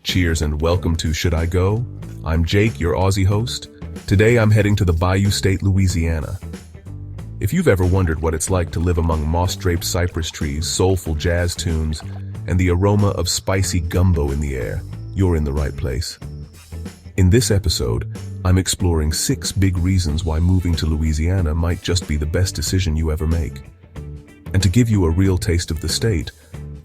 Cheers and welcome to Should I Go? I'm Jake, your Aussie host. Today I'm heading to the Bayou State, Louisiana. If you've ever wondered what it's like to live among moss-draped cypress trees, soulful jazz tunes, and the aroma of spicy gumbo in the air, you're in the right place. In this episode, I'm exploring 6 big reasons why moving to Louisiana might just be the best decision you ever make. And to give you a real taste of the state,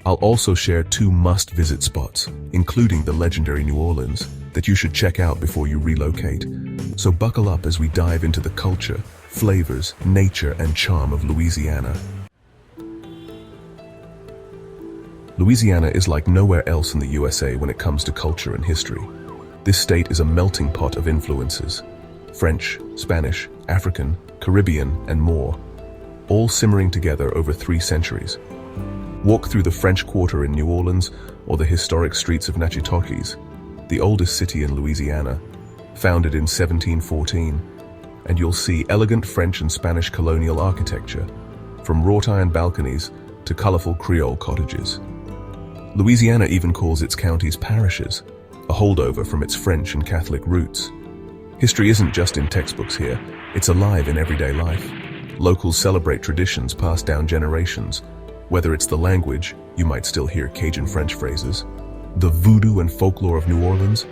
I'll also share 2 must-visit spots, including the legendary New Orleans, that you should check out before you relocate. So buckle up as we dive into the culture, flavors, nature, and charm of Louisiana. Louisiana is like nowhere else in the USA when it comes to culture and history. This state is a melting pot of influences: French, Spanish, African, Caribbean, and more, all simmering together over 3 centuries. Walk through the French Quarter in New Orleans or the historic streets of Natchitoches, the oldest city in Louisiana, founded in 1714, and you'll see elegant French and Spanish colonial architecture, from wrought iron balconies to colorful Creole cottages. Louisiana even calls its counties parishes, a holdover from its French and Catholic roots. History isn't just in textbooks here, it's alive in everyday life. Locals celebrate traditions passed down generations. Whether it's the language, you might still hear Cajun French phrases, the voodoo and folklore of New Orleans,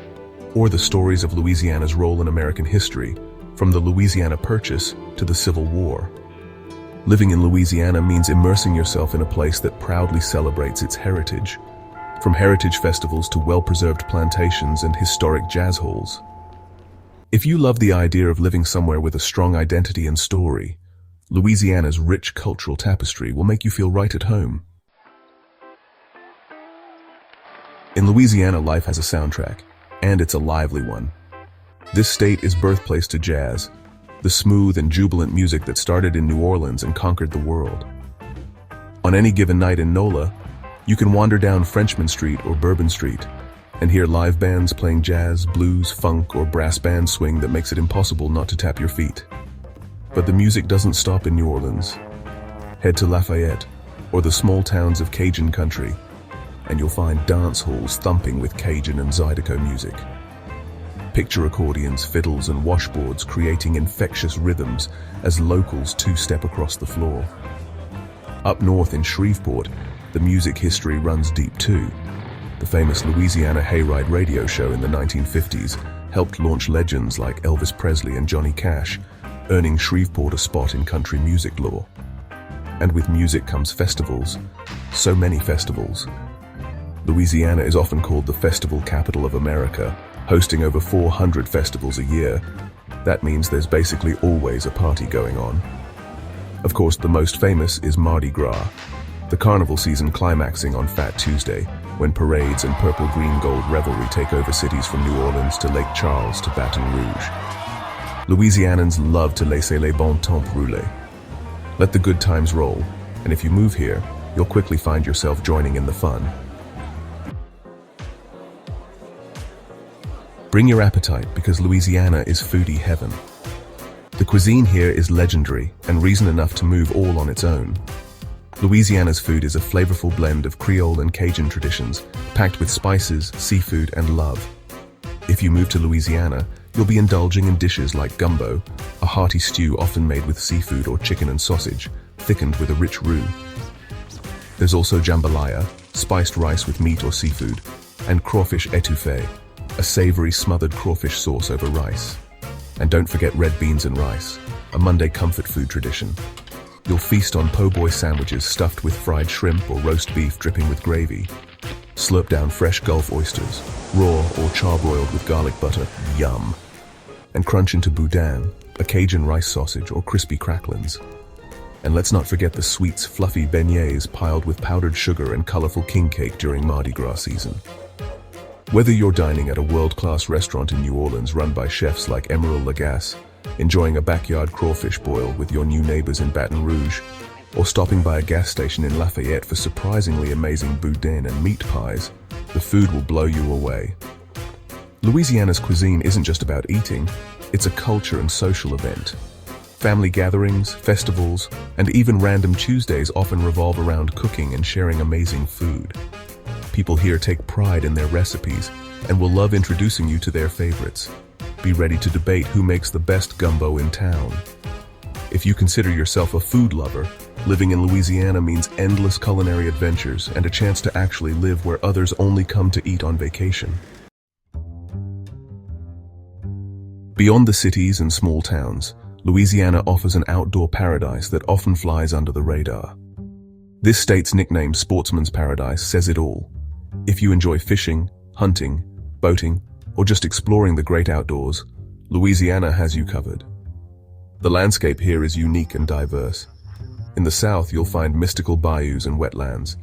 or the stories of Louisiana's role in American history, from the Louisiana Purchase to the Civil War. Living in Louisiana means immersing yourself in a place that proudly celebrates its heritage, from heritage festivals to well-preserved plantations and historic jazz halls. If you love the idea of living somewhere with a strong identity and story, Louisiana's rich cultural tapestry will make you feel right at home. In Louisiana, life has a soundtrack, and it's a lively one. This state is birthplace to jazz, the smooth and jubilant music that started in New Orleans and conquered the world. On any given night in NOLA, you can wander down Frenchman Street or Bourbon Street and hear live bands playing jazz, blues, funk, or brass band swing that makes it impossible not to tap your feet. But the music doesn't stop in New Orleans. Head to Lafayette or the small towns of Cajun Country, and you'll find dance halls thumping with Cajun and Zydeco music. Picture accordions, fiddles, and washboards creating infectious rhythms as locals 2-step across the floor. Up north in Shreveport, the music history runs deep too. The famous Louisiana Hayride radio show in the 1950s helped launch legends like Elvis Presley and Johnny Cash, earning Shreveport a spot in country music lore. And with music comes festivals, so many festivals. Louisiana is often called the festival capital of America, hosting over 400 festivals a year. That means there's basically always a party going on. Of course, the most famous is Mardi Gras, the carnival season climaxing on Fat Tuesday, when parades and purple, green, gold revelry take over cities from New Orleans to Lake Charles to Baton Rouge. Louisianans love to laisser les bon temps brûler. Let the good times roll, and if you move here, you'll quickly find yourself joining in the fun. Bring your appetite, because Louisiana is foodie heaven. The cuisine here is legendary and reason enough to move all on its own. Louisiana's food is a flavorful blend of Creole and Cajun traditions, packed with spices, seafood, and love. If you move to Louisiana, you'll be indulging in dishes like gumbo, a hearty stew often made with seafood or chicken and sausage, thickened with a rich roux. There's also jambalaya, spiced rice with meat or seafood, and crawfish étouffée, a savory smothered crawfish sauce over rice. And don't forget red beans and rice, a Monday comfort food tradition. You'll feast on po' boy sandwiches stuffed with fried shrimp or roast beef dripping with gravy. Slurp down fresh Gulf oysters, raw or charbroiled with garlic butter, yum. And crunch into boudin, a Cajun rice sausage, or crispy cracklins. And let's not forget the sweets, fluffy beignets piled with powdered sugar and colorful king cake during Mardi Gras season. Whether you're dining at a world-class restaurant in New Orleans run by chefs like Emeril Lagasse, enjoying a backyard crawfish boil with your new neighbors in Baton Rouge, or stopping by a gas station in Lafayette for surprisingly amazing boudin and meat pies, the food will blow you away. Louisiana's cuisine isn't just about eating, it's a culture and social event. Family gatherings, festivals, and even random Tuesdays often revolve around cooking and sharing amazing food. People here take pride in their recipes, and will love introducing you to their favorites. Be ready to debate who makes the best gumbo in town. If you consider yourself a food lover, living in Louisiana means endless culinary adventures and a chance to actually live where others only come to eat on vacation. Beyond the cities and small towns, Louisiana offers an outdoor paradise that often flies under the radar. This state's nickname, Sportsman's Paradise, says it all. If you enjoy fishing, hunting, boating, or just exploring the great outdoors, Louisiana has you covered. The landscape here is unique and diverse. In the south, you'll find mystical bayous and wetlands.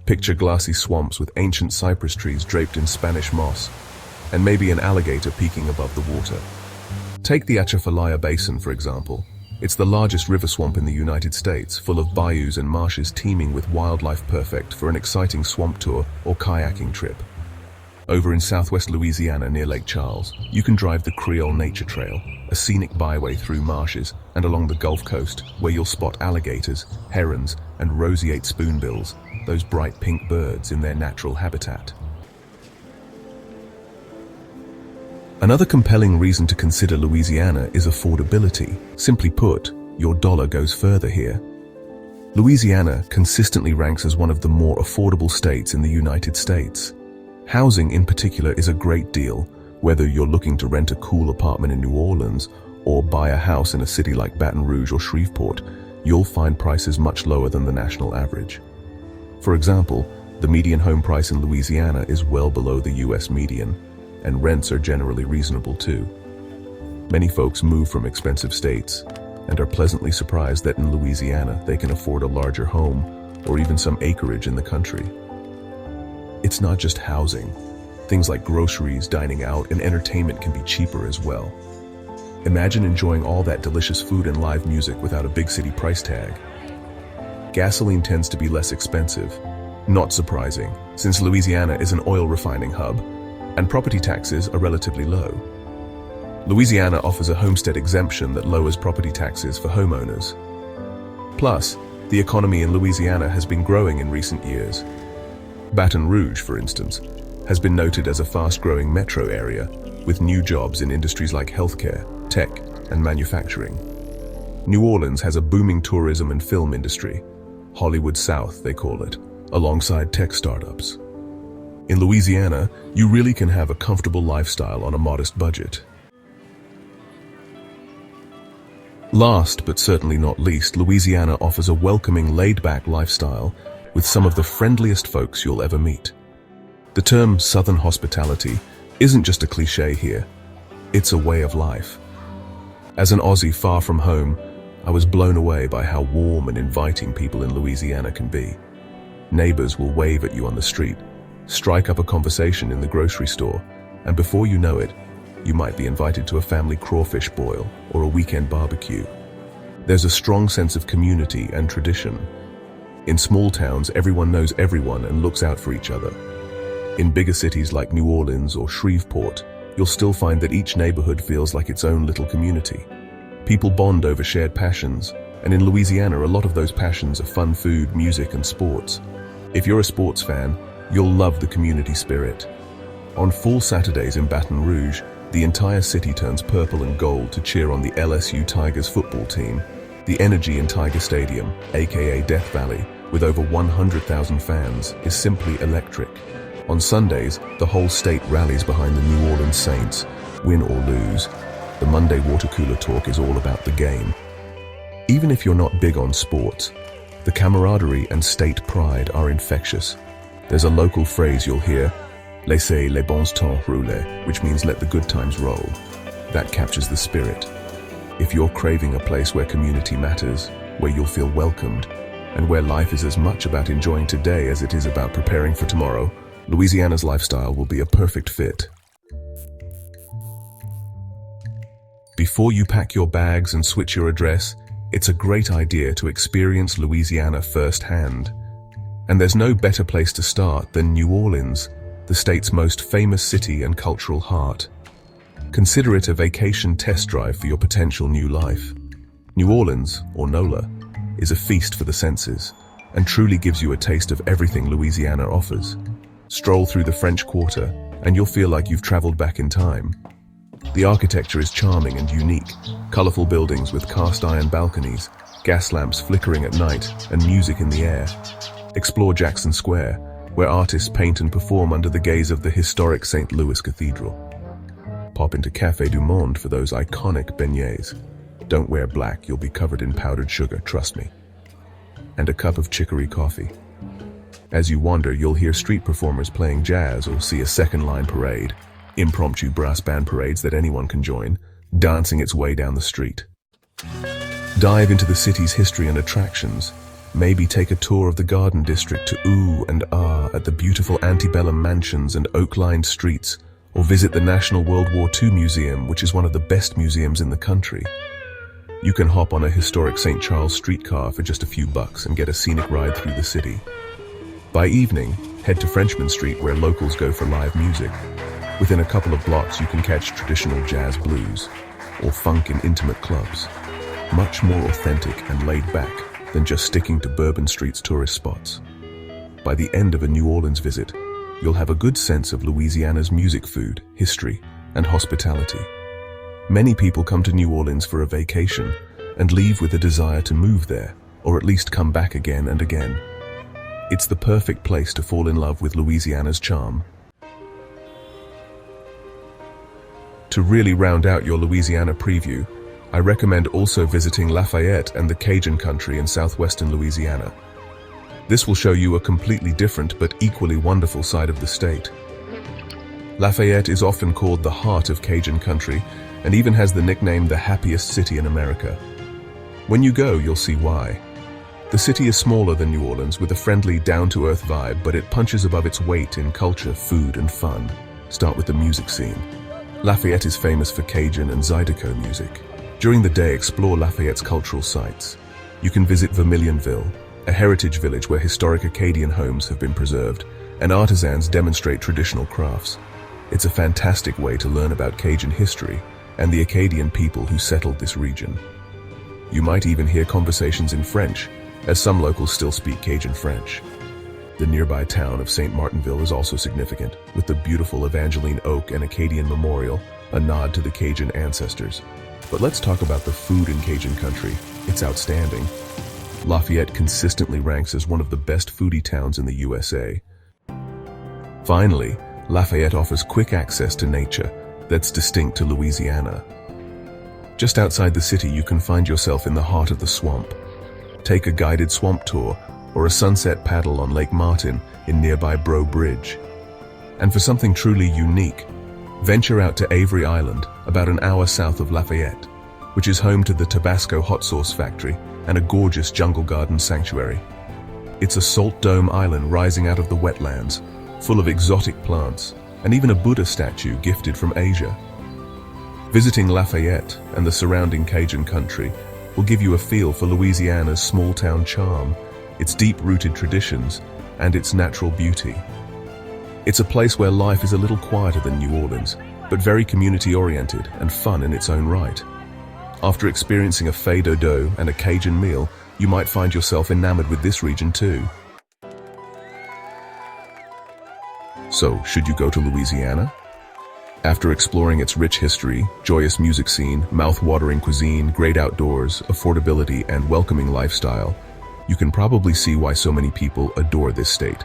Picture glassy swamps with ancient cypress trees draped in Spanish moss, and maybe an alligator peeking above the water. Take the Atchafalaya Basin, for example. It's the largest river swamp in the United States, full of bayous and marshes teeming with wildlife, perfect for an exciting swamp tour or kayaking trip. Over in southwest Louisiana near Lake Charles, you can drive the Creole Nature Trail, a scenic byway through marshes and along the Gulf Coast, where you'll spot alligators, herons, and roseate spoonbills, those bright pink birds in their natural habitat. Another compelling reason to consider Louisiana is affordability. Simply put, your dollar goes further here. Louisiana consistently ranks as one of the more affordable states in the United States. Housing in particular is a great deal, whether you're looking to rent a cool apartment in New Orleans or buy a house in a city like Baton Rouge or Shreveport, you'll find prices much lower than the national average. For example, the median home price in Louisiana is well below the US median, and rents are generally reasonable too. Many folks move from expensive states and are pleasantly surprised that in Louisiana they can afford a larger home or even some acreage in the country. It's not just housing. Things like groceries, dining out, and entertainment can be cheaper as well. Imagine enjoying all that delicious food and live music without a big city price tag. Gasoline tends to be less expensive. Not surprising, since Louisiana is an oil refining hub, and property taxes are relatively low. Louisiana offers a homestead exemption that lowers property taxes for homeowners. Plus, the economy in Louisiana has been growing in recent years. Baton Rouge, for instance, has been noted as a fast-growing metro area with new jobs in industries like healthcare, tech, and manufacturing. New Orleans has a booming tourism and film industry, Hollywood South they call it, alongside tech startups. In Louisiana, you really can have a comfortable lifestyle on a modest budget. Last but certainly not least, Louisiana offers a welcoming, laid-back lifestyle with some of the friendliest folks you'll ever meet. The term Southern hospitality isn't just a cliche here, it's a way of life. As an Aussie far from home, I was blown away by how warm and inviting people in Louisiana can be. Neighbors will wave at you on the street, strike up a conversation in the grocery store, and before you know it, you might be invited to a family crawfish boil or a weekend barbecue. There's a strong sense of community and tradition. In small towns, everyone knows everyone and looks out for each other. In bigger cities like New Orleans or Shreveport, you'll still find that each neighborhood feels like its own little community. People bond over shared passions, and in Louisiana, a lot of those passions are fun food, music, and sports. If you're a sports fan, you'll love the community spirit. On fall Saturdays in Baton Rouge, the entire city turns purple and gold to cheer on the LSU Tigers football team. The energy in Tiger Stadium, aka Death Valley, with over 100,000 fans, is simply electric. On Sundays, the whole state rallies behind the New Orleans Saints. Win or lose, the Monday water cooler talk is all about the game. Even if you're not big on sports, the camaraderie and state pride are infectious. There's a local phrase you'll hear, laissez les bons temps rouler, which means let the good times roll. That captures the spirit. If you're craving a place where community matters, where you'll feel welcomed, and where life is as much about enjoying today as it is about preparing for tomorrow, Louisiana's lifestyle will be a perfect fit. Before you pack your bags and switch your address, it's a great idea to experience Louisiana firsthand. And there's no better place to start than New Orleans, the state's most famous city and cultural heart. Consider it a vacation test drive for your potential new life. New Orleans, or NOLA, is a feast for the senses and truly gives you a taste of everything Louisiana offers. Stroll through the French Quarter, and you'll feel like you've traveled back in time. The architecture is charming and unique, colorful buildings with cast iron balconies, gas lamps flickering at night, and music in the air. Explore Jackson Square, where artists paint and perform under the gaze of the historic St. Louis Cathedral. Pop into Café du Monde for those iconic beignets. Don't wear black, you'll be covered in powdered sugar, trust me. And a cup of chicory coffee. As you wander, you'll hear street performers playing jazz or see a second-line parade, impromptu brass band parades that anyone can join, dancing its way down the street. Dive into the city's history and attractions. Maybe take a tour of the Garden District to ooh and ah at the beautiful antebellum mansions and oak-lined streets, or visit the National World War II Museum, which is one of the best museums in the country. You can hop on a historic St. Charles streetcar for just a few bucks and get a scenic ride through the city. By evening, head to Frenchman Street where locals go for live music. Within a couple of blocks, you can catch traditional jazz blues or funk in intimate clubs, much more authentic and laid back than just sticking to Bourbon Street's tourist spots. By the end of a New Orleans visit, you'll have a good sense of Louisiana's music, food, history, and hospitality. Many people come to New Orleans for a vacation and leave with a desire to move there, or at least come back again and again. It's the perfect place to fall in love with Louisiana's charm. To really round out your Louisiana preview, I recommend also visiting Lafayette and the Cajun Country in southwestern Louisiana. This will show you a completely different but equally wonderful side of the state. Lafayette is often called the heart of Cajun Country and even has the nickname the happiest city in America. When you go, you'll see why. The city is smaller than New Orleans with a friendly, down-to-earth vibe, but it punches above its weight in culture, food, and fun. Start with the music scene. Lafayette is famous for Cajun and Zydeco music. During the day, explore Lafayette's cultural sites. You can visit Vermilionville, a heritage village where historic Acadian homes have been preserved, and artisans demonstrate traditional crafts. It's a fantastic way to learn about Cajun history and the Acadian people who settled this region. You might even hear conversations in French, as some locals still speak Cajun French. The nearby town of St. Martinville is also significant, with the beautiful Evangeline Oak and Acadian Memorial, a nod to the Cajun ancestors. But let's talk about the food in Cajun Country. It's outstanding. Lafayette consistently ranks as one of the best foodie towns in the USA. Finally, Lafayette offers quick access to nature that's distinct to Louisiana. Just outside the city, you can find yourself in the heart of the swamp. Take a guided swamp tour or a sunset paddle on Lake Martin in nearby Breaux Bridge. And for something truly unique, venture out to Avery Island, about an hour south of Lafayette, which is home to the Tabasco hot sauce factory and a gorgeous jungle garden sanctuary. It's a salt dome island rising out of the wetlands, full of exotic plants, and even a Buddha statue gifted from Asia. Visiting Lafayette and the surrounding Cajun Country will give you a feel for Louisiana's small-town charm, its deep-rooted traditions, and its natural beauty. It's a place where life is a little quieter than New Orleans, but very community-oriented and fun in its own right. After experiencing a feu d'oiseau and a Cajun meal, you might find yourself enamored with this region too. So, should you go to Louisiana? After exploring its rich history, joyous music scene, mouth-watering cuisine, great outdoors, affordability, and welcoming lifestyle, you can probably see why so many people adore this state.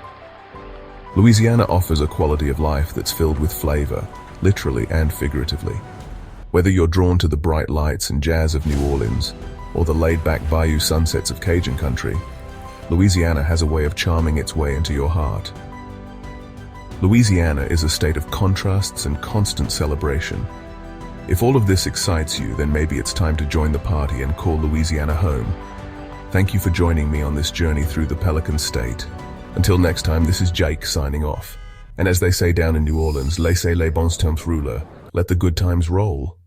Louisiana offers a quality of life that's filled with flavor, literally and figuratively. Whether you're drawn to the bright lights and jazz of New Orleans, or the laid-back bayou sunsets of Cajun Country, Louisiana has a way of charming its way into your heart. Louisiana is a state of contrasts and constant celebration. If all of this excites you, then maybe it's time to join the party and call Louisiana home. Thank you for joining me on this journey through the Pelican State. Until next time, this is Jaike signing off. And as they say down in New Orleans, laissez les bons temps rouler, let the good times roll.